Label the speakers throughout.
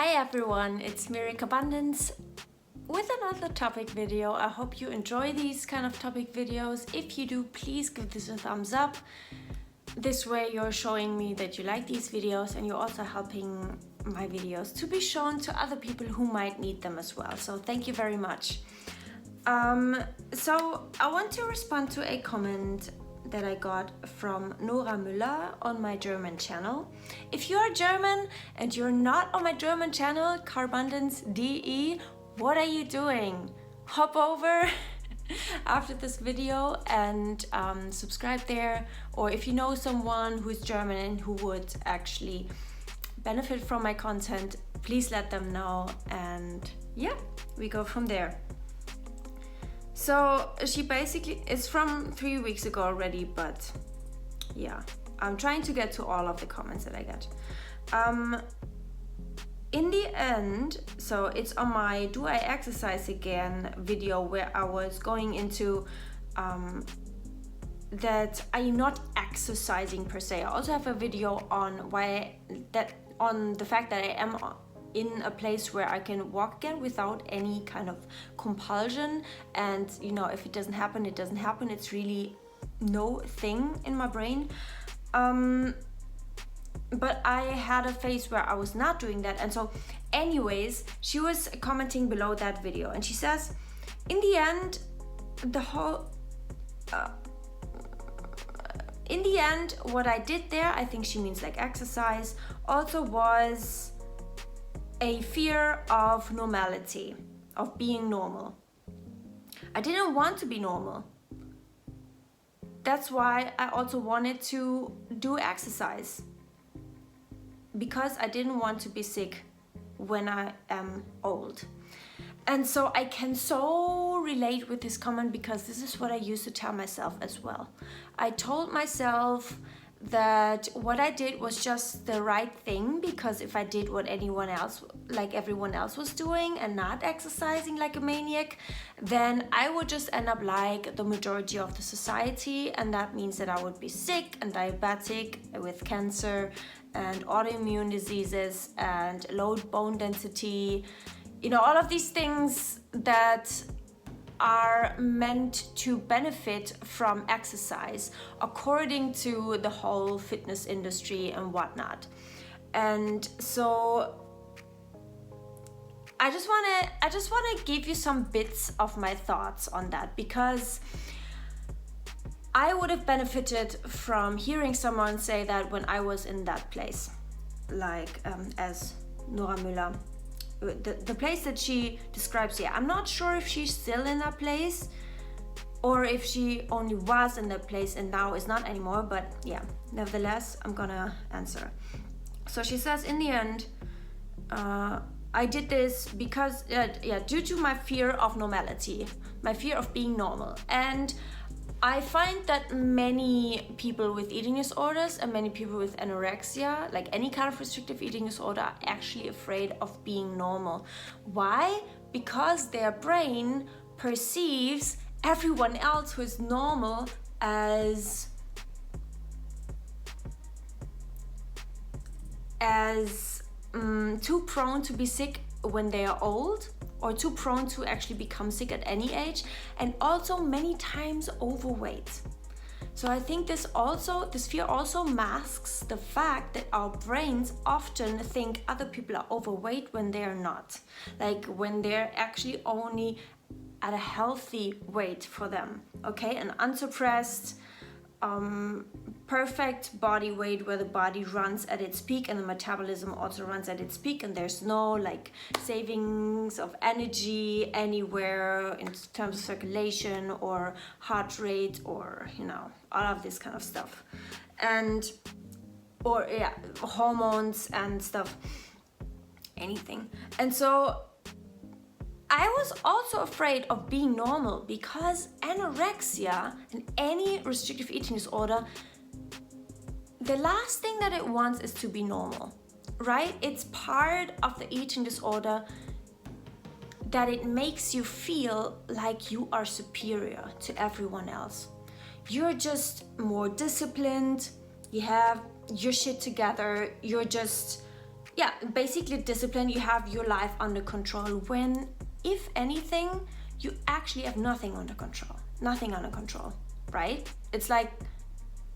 Speaker 1: Hi everyone, it's me Carbundance with another topic video. I hope you enjoy these kind of topic videos. If you do, please give this a thumbs up. This way you're showing me that you like these videos and you're also helping my videos to be shown to other people who might need them as well. So thank you very much. So I want to respond to a comment that I got from Nora Müller on my German channel. If you are German and you're not on my German channel, Carbundance DE, what are you doing? Hop over after this video and subscribe there. Or if you know someone who's German and who would actually benefit from my content, please let them know, and yeah, we go from there. So she basically, it's from 3 weeks ago already, but yeah, I'm trying to get to all of the comments that I get. In the end, so it's on my Do I Exercise Again video where I was going into that I'm not exercising per se. I also have a video on on the fact that I am in a place where I can walk again without any kind of compulsion, and you know, if it doesn't happen, it doesn't happen. It's really no thing in my brain. But I had a phase where I was not doing that, and so anyways, she was commenting below that video and she says, in the end, what I did there, I think she means like exercise, also was a fear of normality, of being normal. I didn't want to be normal. That's why I also wanted to do exercise, because I didn't want to be sick when I am old. And so I can so relate with this comment, because this is what I used to tell myself as well. I told myself that what I did was just the right thing, because if I did what everyone else was doing and not exercising like a maniac, then I would just end up like the majority of the society, and that means that I would be sick and diabetic with cancer and autoimmune diseases and low bone density, you know, all of these things that are meant to benefit from exercise according to the whole fitness industry and whatnot. And so I just want to give you some bits of my thoughts on that, because I would have benefited from hearing someone say that when I was in that place, like as Nora Müller, the place that she describes here. I'm not sure if she's still in that place or if she only was in that place and now is not anymore, but yeah, nevertheless, I'm gonna answer. So she says, in the end, I did this because, due to my fear of normality, my fear of being normal. And I find that many people with eating disorders and many people with anorexia, like any kind of restrictive eating disorder, are actually afraid of being normal. Why? Because their brain perceives everyone else who is normal as too prone to be sick when they are old, or too prone to actually become sick at any age, and also many times overweight. So I think this fear also masks the fact that our brains often think other people are overweight when they are not, like when they're actually only at a healthy weight for them, okay, an unsuppressed perfect body weight where the body runs at its peak and the metabolism also runs at its peak, and there's no like savings of energy anywhere in terms of circulation or heart rate or, you know, all of this kind of stuff, and or yeah, hormones and stuff, anything. And so I was also afraid of being normal, because anorexia and any restrictive eating disorder, the last thing that it wants is to be normal, right? It's part of the eating disorder that it makes you feel like you are superior to everyone else. You're just more disciplined, you have your shit together, you're just yeah, basically discipline. You have your life under control when, if anything, you actually have nothing under control. Nothing under control, right? It's like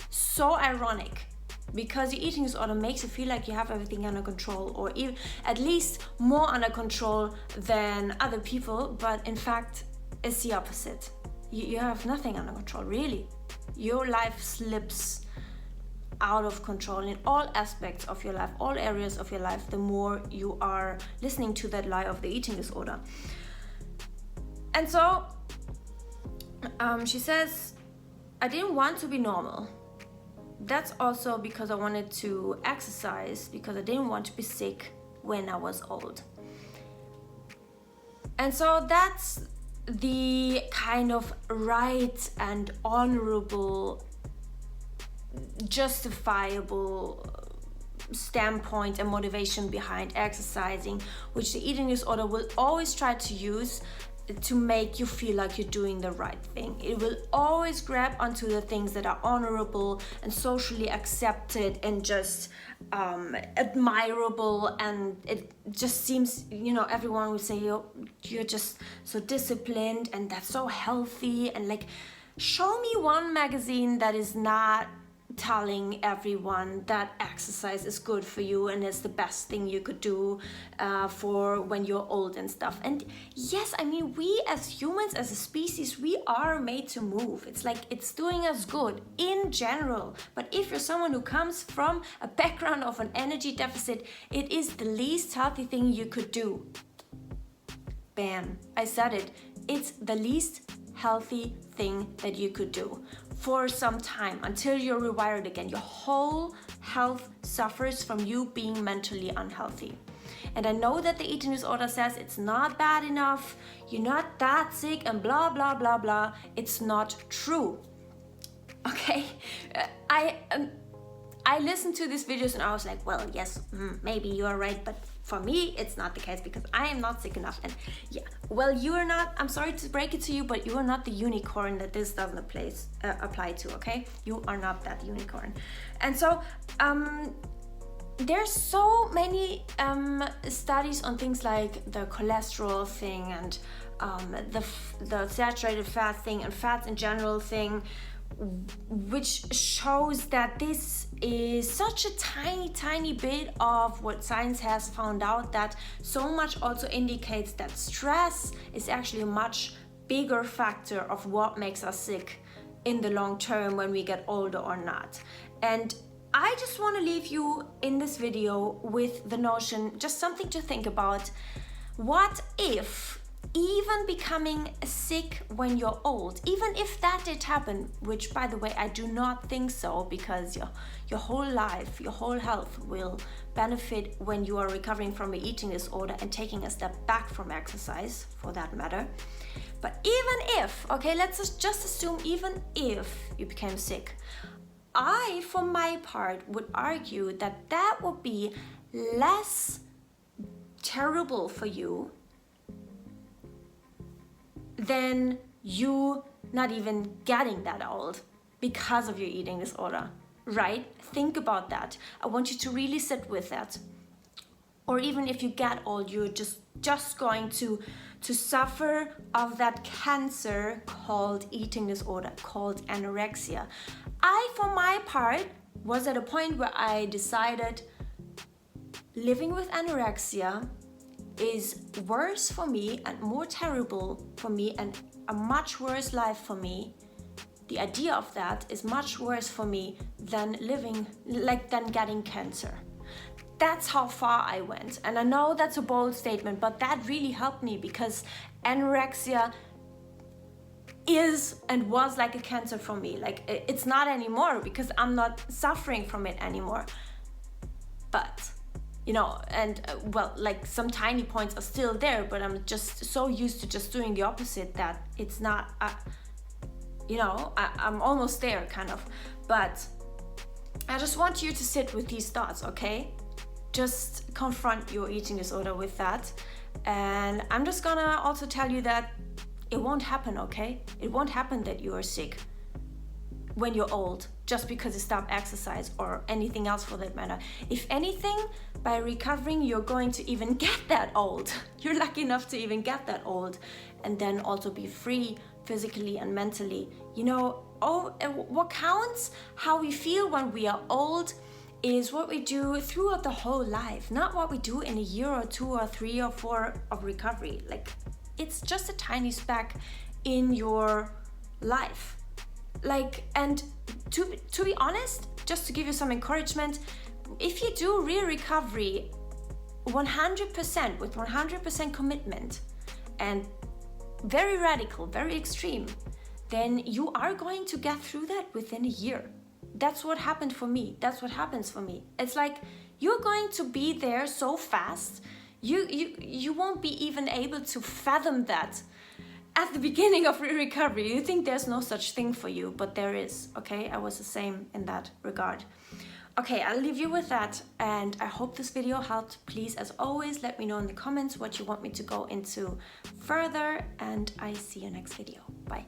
Speaker 1: so ironic, because your eating disorder makes you feel like you have everything under control, or even at least more under control than other people, but in fact it's the opposite. You have nothing under control, really. Your life slips out of control in all aspects of your life, all areas of your life, the more you are listening to that lie of the eating disorder. And so she says, I didn't want to be normal. That's also because I wanted to exercise, because I didn't want to be sick when I was old. And so that's the kind of right and honorable, justifiable standpoint and motivation behind exercising, which the eating disorder will always try to use to make you feel like you're doing the right thing. It will always grab onto the things that are honorable and socially accepted and just admirable, and it just seems, everyone will say, you're just so disciplined and that's so healthy, and like, show me one magazine that is not telling everyone that exercise is good for you and it's the best thing you could do for when you're old and stuff. And yes, I mean, we as humans, as a species, we are made to move. It's like, it's doing us good in general. But if you're someone who comes from a background of an energy deficit, it is the least healthy thing you could do. Bam, I said it. It's the least healthy thing that you could do for some time, until you're rewired again. Your whole health suffers from you being mentally unhealthy. And I know that the eating disorder says it's not bad enough, you're not that sick, and blah blah blah blah. It's not true. Okay, I listened to these videos and I was like, well, yes, maybe you are right, but for me, it's not the case, because I am not sick enough. And yeah, well, you are not, I'm sorry to break it to you, but you are not the unicorn that this doesn't apply to, okay? You are not that unicorn. And so, there's so many studies on things like the cholesterol thing and the saturated fat thing and fats in general thing, which shows that this is such a tiny bit of what science has found out, that so much also indicates that stress is actually a much bigger factor of what makes us sick in the long term when we get older or not. And I just want to leave you in this video with the notion, just something to think about. What if even becoming sick when you're old, even if that did happen, which by the way, I do not think so, because your whole life, your whole health will benefit when you are recovering from an eating disorder and taking a step back from exercise, for that matter. But even if, okay, let's just assume even if you became sick, I, for my part, would argue that that would be less terrible for you than you not even getting that old because of your eating disorder, right? Think about that. I want you to really sit with that. Or even if you get old, you're just going to suffer of that cancer called eating disorder, called anorexia. I, for my part, was at a point where I decided living with anorexia is worse for me and more terrible for me and a much worse life for me. The idea of that is much worse for me than than getting cancer. That's how far I went. And I know that's a bold statement, but that really helped me, because anorexia is and was like a cancer for me. Like, it's not anymore, because I'm not suffering from it anymore. But like some tiny points are still there, but I'm just so used to just doing the opposite that it's not, I'm almost there, kind of. But I just want you to sit with these thoughts, okay? Just confront your eating disorder with that. And I'm just gonna also tell you that it won't happen, okay? It won't happen that you are sick. when you're old, just because you stop exercise or anything else for that matter. If anything, by recovering, you're going to even get that old. You're lucky enough to even get that old, and then also be free physically and mentally. You know, what counts, how we feel when we are old, is what we do throughout the whole life, not what we do in a year or 2 or 3 or 4 of recovery. Like, it's just a tiny speck in your life. Like, and to be honest, just to give you some encouragement, if you do real recovery 100% with 100% commitment and very radical, very extreme, then you are going to get through that within a year. That's what happened for me. That's what happens for me. It's like you're going to be there so fast, you won't be even able to fathom that at the beginning of recovery. You think there's no such thing for you, but there is, okay? I was the same in that regard. Okay, I'll leave you with that, and I hope this video helped. Please, as always, let me know in the comments what you want me to go into further, and I see you next video. Bye.